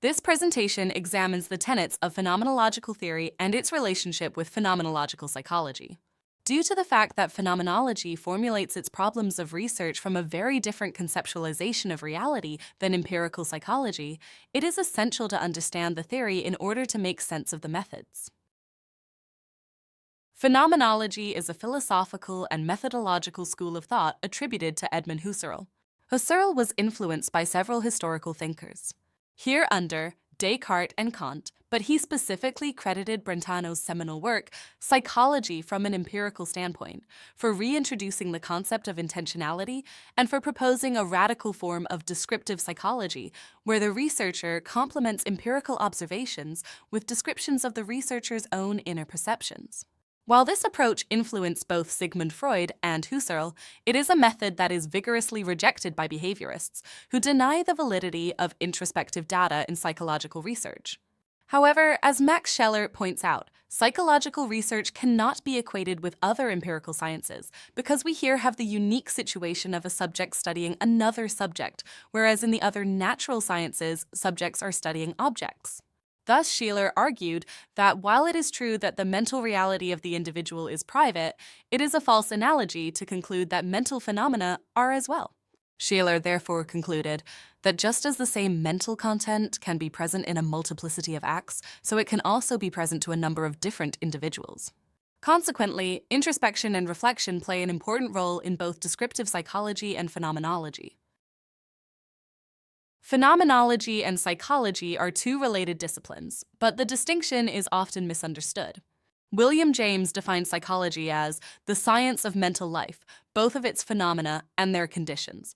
This presentation examines the tenets of phenomenological theory and its relationship with phenomenological psychology. Due to the fact that phenomenology formulates its problems of research from a very different conceptualization of reality than empirical psychology, it is essential to understand the theory in order to make sense of the methods. Phenomenology is a philosophical and methodological school of thought attributed to Edmund Husserl. Husserl was influenced by several historical thinkers. Hereunder, Descartes and Kant, but he specifically credited Brentano's seminal work, Psychology from an Empirical Standpoint, for reintroducing the concept of intentionality and for proposing a radical form of descriptive psychology, where the researcher complements empirical observations with descriptions of the researcher's own inner perceptions. While this approach influenced both Sigmund Freud and Husserl, it is a method that is vigorously rejected by behaviorists who deny the validity of introspective data in psychological research. However, as Max Scheler points out, psychological research cannot be equated with other empirical sciences because we here have the unique situation of a subject studying another subject, whereas in the other natural sciences, subjects are studying objects. Thus, Scheler argued that while it is true that the mental reality of the individual is private, it is a false analogy to conclude that mental phenomena are as well. Scheler therefore concluded that just as the same mental content can be present in a multiplicity of acts, so it can also be present to a number of different individuals. Consequently, introspection and reflection play an important role in both descriptive psychology and phenomenology. Phenomenology and psychology are two related disciplines, but the distinction is often misunderstood. William James defines psychology as the science of mental life, both of its phenomena and their conditions.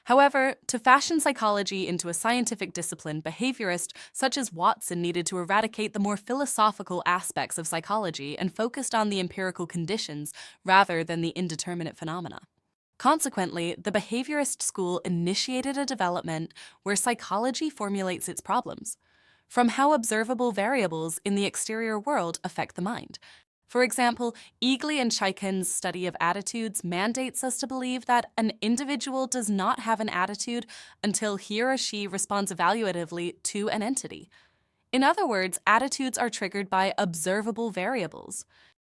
However, to fashion psychology into a scientific discipline, behaviorists such as Watson needed to eradicate the more philosophical aspects of psychology and focused on the empirical conditions rather than the indeterminate phenomena. Consequently, the behaviorist school initiated a development where psychology formulates its problems, from how observable variables in the exterior world affect the mind. For example, Egli and Chaikin's study of attitudes mandates us to believe that an individual does not have an attitude until he or she responds evaluatively to an entity. In other words, attitudes are triggered by observable variables.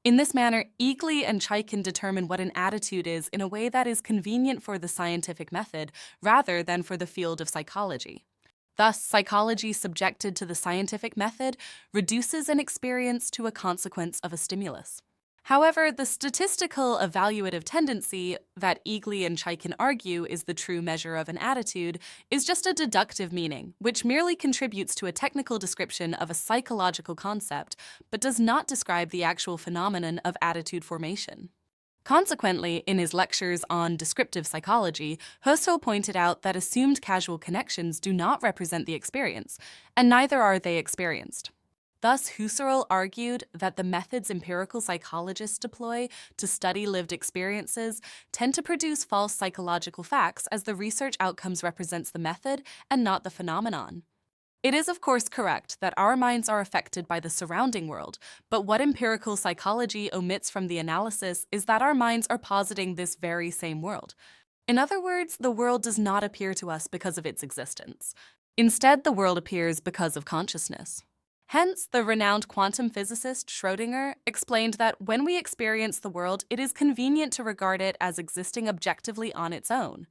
In this manner, Egli and Chaikin determine what an attitude is in a way that is convenient for the scientific method rather than for the field of psychology. Thus, psychology subjected to the scientific method reduces an experience to a consequence of a stimulus. However, the statistical evaluative tendency that Egli and Chaikin argue is the true measure of an attitude is just a deductive meaning, which merely contributes to a technical description of a psychological concept, but does not describe the actual phenomenon of attitude formation. Consequently, in his lectures on descriptive psychology, Husserl pointed out that assumed causal connections do not represent the experience, and neither are they experienced. Thus, Husserl argued that the methods empirical psychologists deploy to study lived experiences tend to produce false psychological facts as the research outcomes represents the method and not the phenomenon. It is of course correct that our minds are affected by the surrounding world, but what empirical psychology omits from the analysis is that our minds are positing this very same world. In other words, the world does not appear to us because of its existence. Instead, the world appears because of consciousness. Hence, the renowned quantum physicist Schrödinger explained that when we experience the world, it is convenient to regard it as existing objectively on its own.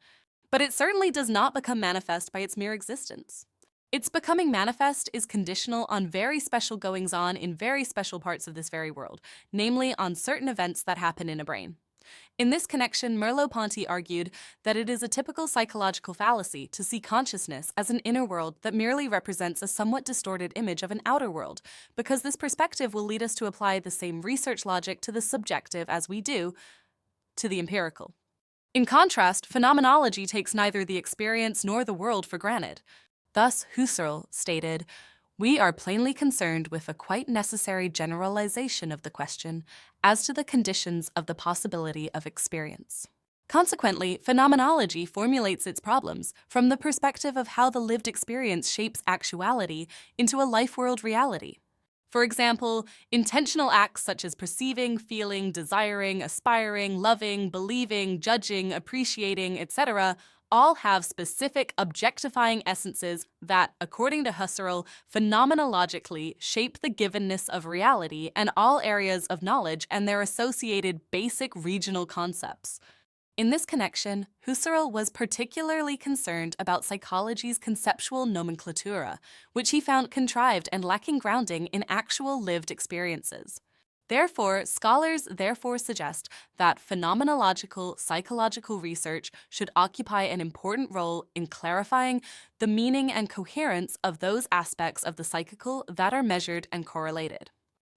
But it certainly does not become manifest by its mere existence. Its becoming manifest is conditional on very special goings-on in very special parts of this very world, namely on certain events that happen in a brain. In this connection, Merleau-Ponty argued that it is a typical psychological fallacy to see consciousness as an inner world that merely represents a somewhat distorted image of an outer world, because this perspective will lead us to apply the same research logic to the subjective as we do to the empirical. In contrast, phenomenology takes neither the experience nor the world for granted. Thus, Husserl stated, "We are plainly concerned with a quite necessary generalization of the question as to the conditions of the possibility of experience." Consequently, phenomenology formulates its problems from the perspective of how the lived experience shapes actuality into a life-world reality. For example, intentional acts such as perceiving, feeling, desiring, aspiring, loving, believing, judging, appreciating, etc., all have specific objectifying essences that, according to Husserl, phenomenologically shape the givenness of reality and all areas of knowledge and their associated basic regional concepts. In this connection, Husserl was particularly concerned about psychology's conceptual nomenclatura, which he found contrived and lacking grounding in actual lived experiences. Therefore, scholars suggest that phenomenological psychological research should occupy an important role in clarifying the meaning and coherence of those aspects of the psychical that are measured and correlated.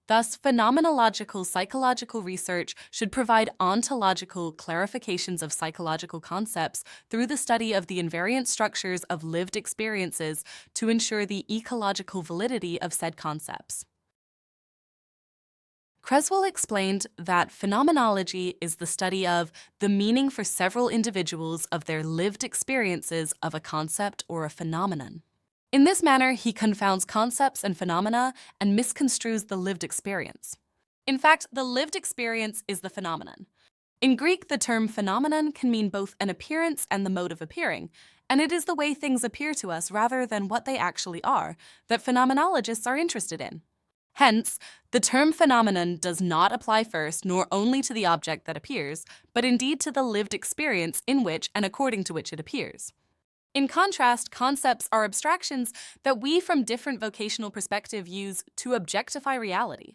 Thus, phenomenological psychological research should provide ontological clarifications of psychological concepts through the study of the invariant structures of lived experiences to ensure the ecological validity of said concepts. Creswell explained that phenomenology is the study of the meaning for several individuals of their lived experiences of a concept or a phenomenon. In this manner, he confounds concepts and phenomena and misconstrues the lived experience. In fact, the lived experience is the phenomenon. In Greek, the term phenomenon can mean both an appearance and the mode of appearing, and it is the way things appear to us rather than what they actually are that phenomenologists are interested in. Hence, the term phenomenon does not apply first nor only to the object that appears, but indeed to the lived experience in which and according to which it appears. In contrast, concepts are abstractions that we from different vocational perspective use to objectify reality.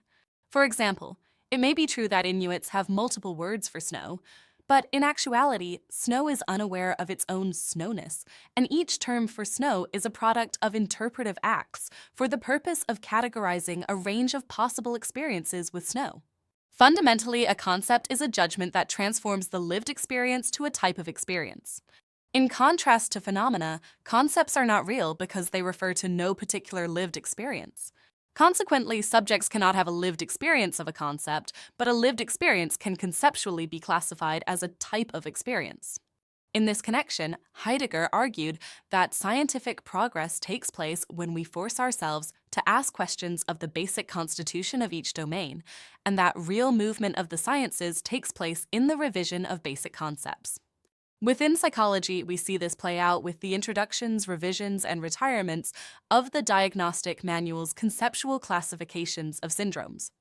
For example, it may be true that Inuits have multiple words for snow, but in actuality, snow is unaware of its own snowness, and each term for snow is a product of interpretive acts for the purpose of categorizing a range of possible experiences with snow. Fundamentally, a concept is a judgment that transforms the lived experience to a type of experience. In contrast to phenomena, concepts are not real because they refer to no particular lived experience. Consequently, subjects cannot have a lived experience of a concept, but a lived experience can conceptually be classified as a type of experience. In this connection, Heidegger argued that scientific progress takes place when we force ourselves to ask questions of the basic constitution of each domain, and that real movement of the sciences takes place in the revision of basic concepts. Within psychology, we see this play out with the introductions, revisions, and retirements of the diagnostic manual's conceptual classifications of syndromes.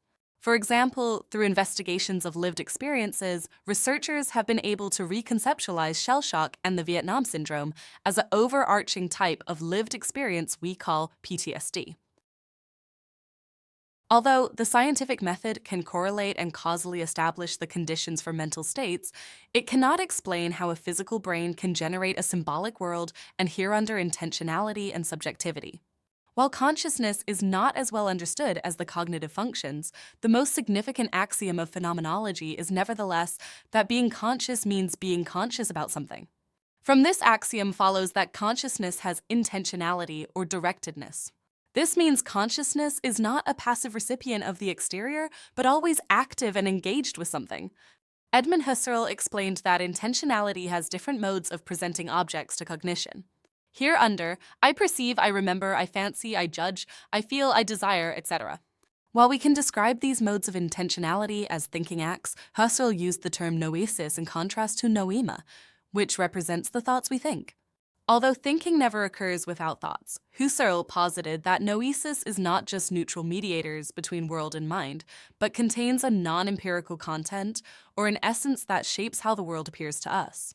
For example, through investigations of lived experiences, researchers have been able to reconceptualize shell shock and the Vietnam syndrome as an overarching type of lived experience we call PTSD. Although the scientific method can correlate and causally establish the conditions for mental states, it cannot explain how a physical brain can generate a symbolic world and hereunder intentionality and subjectivity. While consciousness is not as well understood as the cognitive functions, the most significant axiom of phenomenology is nevertheless that being conscious means being conscious about something. From this axiom follows that consciousness has intentionality or directedness. This means consciousness is not a passive recipient of the exterior, but always active and engaged with something. Edmund Husserl explained that intentionality has different modes of presenting objects to cognition. Hereunder, I perceive, I remember, I fancy, I judge, I feel, I desire, etc. While we can describe these modes of intentionality as thinking acts, Husserl used the term noesis in contrast to noema, which represents the thoughts we think. Although thinking never occurs without thoughts, Husserl posited that noesis is not just neutral mediators between world and mind, but contains a non-empirical content or an essence that shapes how the world appears to us.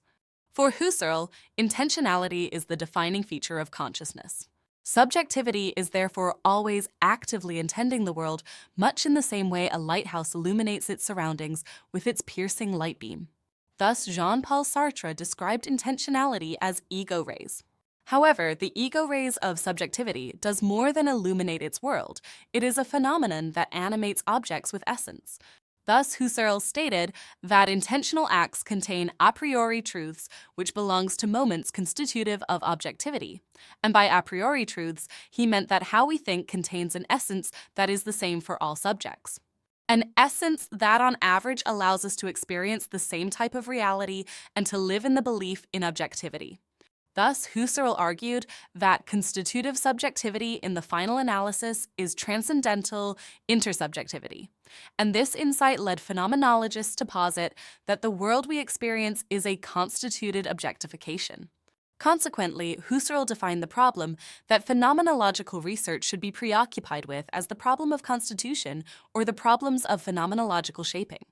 For Husserl, intentionality is the defining feature of consciousness. Subjectivity is therefore always actively intending the world, much in the same way a lighthouse illuminates its surroundings with its piercing light beam. Thus, Jean-Paul Sartre described intentionality as ego rays. However, the ego rays of subjectivity does more than illuminate its world. It is a phenomenon that animates objects with essence. Thus, Husserl stated that intentional acts contain a priori truths which belongs to moments constitutive of objectivity. And by a priori truths, he meant that how we think contains an essence that is the same for all subjects. An essence that on average allows us to experience the same type of reality and to live in the belief in objectivity. Thus, Husserl argued that constitutive subjectivity in the final analysis is transcendental intersubjectivity. And this insight led phenomenologists to posit that the world we experience is a constituted objectification. Consequently, Husserl defined the problem that phenomenological research should be preoccupied with as the problem of constitution or the problems of phenomenological shaping.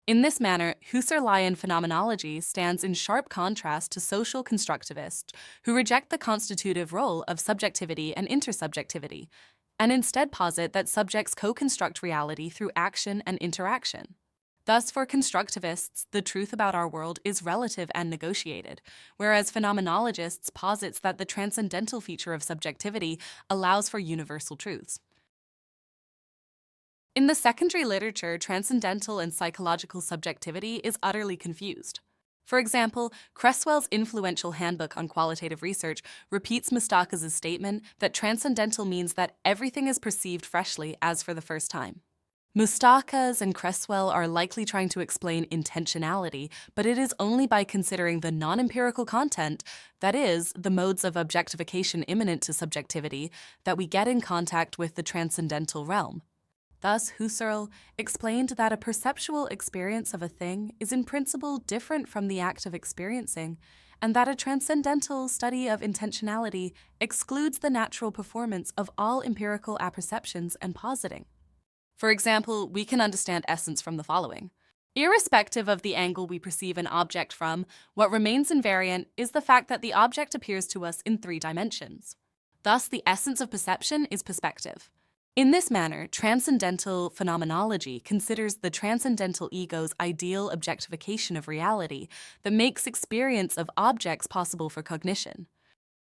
In this manner, Husserlian phenomenology stands in sharp contrast to social constructivists who reject the constitutive role of subjectivity and intersubjectivity, and instead posit that subjects co-construct reality through action and interaction. Thus, for constructivists, the truth about our world is relative and negotiated, whereas phenomenologists posits that the transcendental feature of subjectivity allows for universal truths. In the secondary literature, transcendental and psychological subjectivity is utterly confused. For example, Cresswell's influential handbook on qualitative research repeats Mustaka's statement that transcendental means that everything is perceived freshly as for the first time. Mustakas and Cresswell are likely trying to explain intentionality, but it is only by considering the non-empirical content, that is, the modes of objectification immanent to subjectivity, that we get in contact with the transcendental realm. Thus, Husserl explained that a perceptual experience of a thing is in principle different from the act of experiencing, and that a transcendental study of intentionality excludes the natural performance of all empirical apperceptions and positing. For example, we can understand essence from the following. Irrespective of the angle we perceive an object from, what remains invariant is the fact that the object appears to us in 3 dimensions. Thus, the essence of perception is perspective. In this manner, transcendental phenomenology considers the transcendental ego's ideal objectification of reality that makes experience of objects possible for cognition.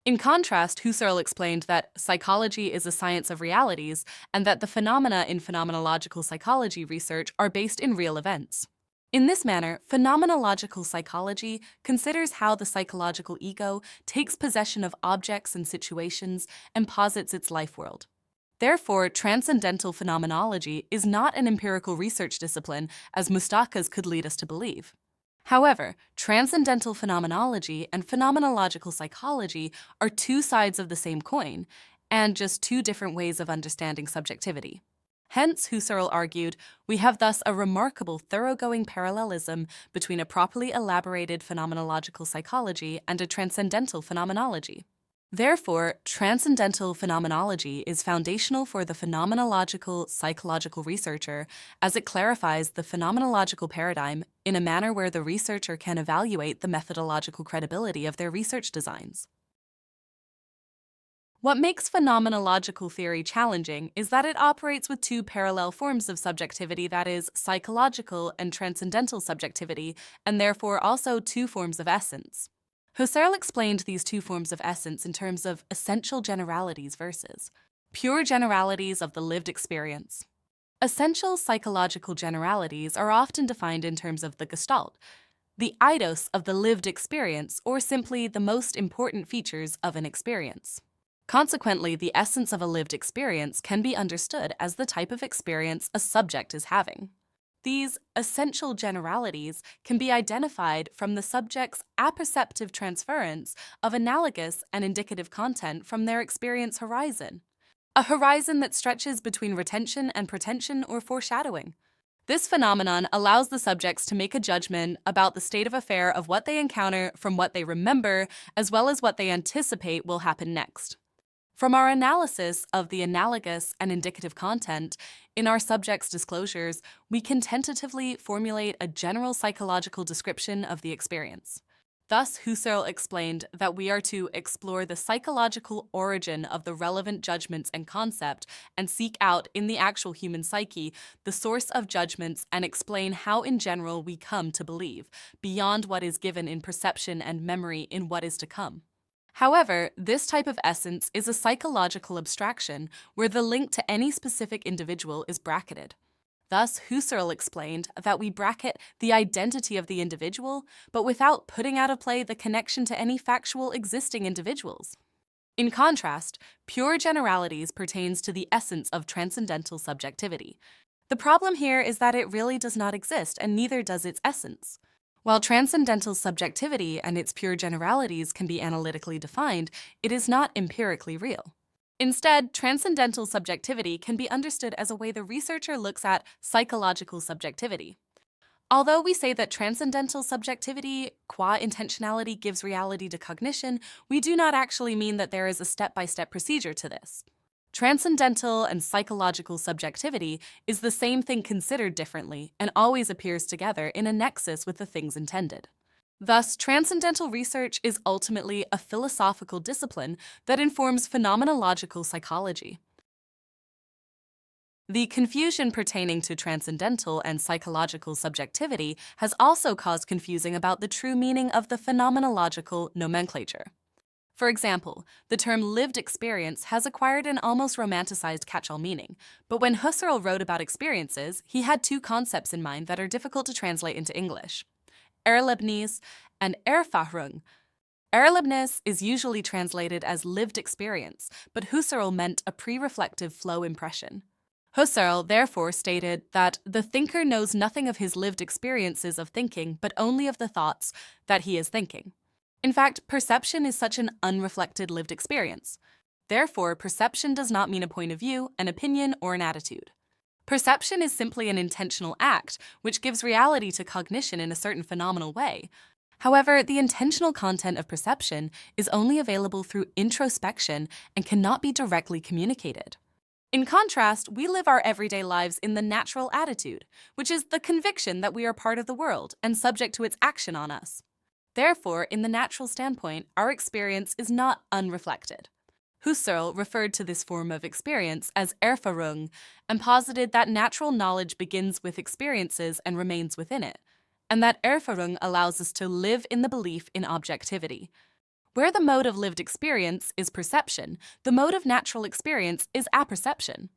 In contrast, Husserl explained that psychology is a science of realities and that the phenomena in phenomenological psychology research are based in real events. In this manner, phenomenological psychology considers how the psychological ego takes possession of objects and situations and posits its life world. Therefore, transcendental phenomenology is not an empirical research discipline as Mustakas could lead us to believe. However, transcendental phenomenology and phenomenological psychology are 2 sides of the same coin, and just 2 different ways of understanding subjectivity. Hence, Husserl argued, we have thus a remarkable thoroughgoing parallelism between a properly elaborated phenomenological psychology and a transcendental phenomenology. Therefore, transcendental phenomenology is foundational for the phenomenological psychological researcher as it clarifies the phenomenological paradigm in a manner where the researcher can evaluate the methodological credibility of their research designs. What makes phenomenological theory challenging is that it operates with 2 parallel forms of subjectivity, that is, psychological and transcendental subjectivity, and therefore also 2 forms of essence. Husserl explained these 2 forms of essence in terms of essential generalities versus pure generalities of the lived experience. Essential psychological generalities are often defined in terms of the gestalt, the eidos of the lived experience, or simply the most important features of an experience. Consequently, the essence of a lived experience can be understood as the type of experience a subject is having. These essential generalities can be identified from the subject's apperceptive transference of analogous and indicative content from their experience horizon, a horizon that stretches between retention and pretension or foreshadowing. This phenomenon allows the subjects to make a judgment about the state of affair of what they encounter from what they remember, as well as what they anticipate will happen next. From our analysis of the analogous and indicative content in our subject's disclosures, we can tentatively formulate a general psychological description of the experience. Thus, Husserl explained that we are to explore the psychological origin of the relevant judgments and concept and seek out in the actual human psyche the source of judgments and explain how in general we come to believe, beyond what is given in perception and memory in what is to come. However, this type of essence is a psychological abstraction where the link to any specific individual is bracketed. Thus, Husserl explained that we bracket the identity of the individual, but without putting out of play the connection to any factual existing individuals. In contrast, pure generalities pertains to the essence of transcendental subjectivity. The problem here is that it really does not exist, and neither does its essence. While transcendental subjectivity and its pure generalities can be analytically defined, it is not empirically real. Instead, transcendental subjectivity can be understood as a way the researcher looks at psychological subjectivity. Although we say that transcendental subjectivity, qua intentionality, gives reality to cognition, we do not actually mean that there is a step-by-step procedure to this. Transcendental and psychological subjectivity is the same thing considered differently and always appears together in a nexus with the things intended. Thus, transcendental research is ultimately a philosophical discipline that informs phenomenological psychology. The confusion pertaining to transcendental and psychological subjectivity has also caused confusion about the true meaning of the phenomenological nomenclature. For example, the term lived experience has acquired an almost romanticized catch-all meaning, but when Husserl wrote about experiences, he had two concepts in mind that are difficult to translate into English: Erlebnis and Erfahrung. Erlebnis is usually translated as lived experience, but Husserl meant a pre-reflective flow impression. Husserl therefore stated that the thinker knows nothing of his lived experiences of thinking, but only of the thoughts that he is thinking. In fact, perception is such an unreflected lived experience. Therefore, perception does not mean a point of view, an opinion, or an attitude. Perception is simply an intentional act, which gives reality to cognition in a certain phenomenal way. However, the intentional content of perception is only available through introspection and cannot be directly communicated. In contrast, we live our everyday lives in the natural attitude, which is the conviction that we are part of the world and subject to its action on us. Therefore, in the natural standpoint, our experience is not unreflected. Husserl referred to this form of experience as Erfahrung and posited that natural knowledge begins with experiences and remains within it, and that Erfahrung allows us to live in the belief in objectivity. Where the mode of lived experience is perception, the mode of natural experience is apperception.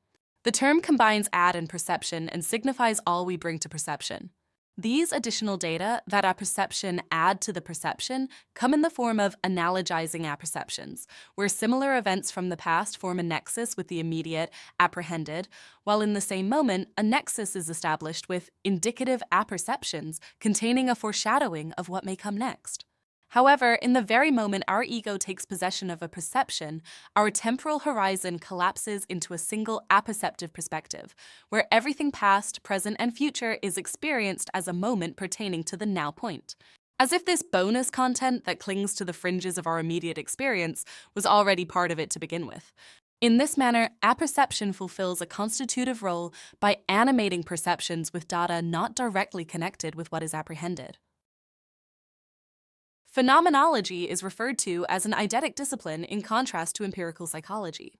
The term combines ad and perception and signifies all we bring to perception. These additional data that apperception add to the perception come in the form of analogizing apperceptions, where similar events from the past form a nexus with the immediate, apprehended, while in the same moment, a nexus is established with indicative apperceptions containing a foreshadowing of what may come next. However, in the very moment our ego takes possession of a perception, our temporal horizon collapses into a single apperceptive perspective, where everything past, present, and future is experienced as a moment pertaining to the now point. As if this bonus content that clings to the fringes of our immediate experience was already part of it to begin with. In this manner, apperception fulfills a constitutive role by animating perceptions with data not directly connected with what is apprehended. Phenomenology is referred to as an eidetic discipline in contrast to empirical psychology.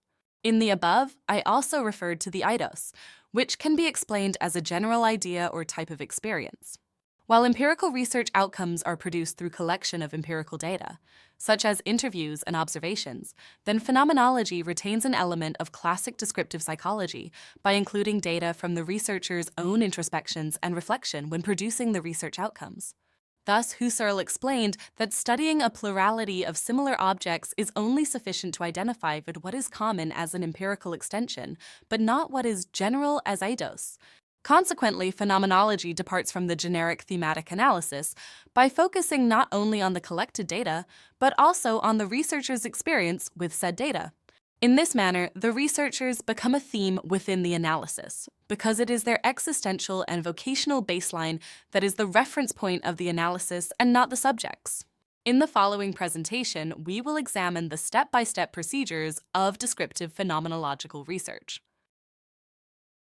In the above, I also referred to the eidos, which can be explained as a general idea or type of experience. While empirical research outcomes are produced through collection of empirical data, such as interviews and observations, then phenomenology retains an element of classic descriptive psychology by including data from the researcher's own introspections and reflection when producing the research outcomes. Thus, Husserl explained that studying a plurality of similar objects is only sufficient to identify what is common as an empirical extension, but not what is general as eidos. Consequently, phenomenology departs from the generic thematic analysis by focusing not only on the collected data, but also on the researcher's experience with said data. In this manner, the researchers become a theme within the analysis, because it is their existential and vocational baseline that is the reference point of the analysis and not the subjects. In the following presentation, we will examine the step-by-step procedures of descriptive phenomenological research.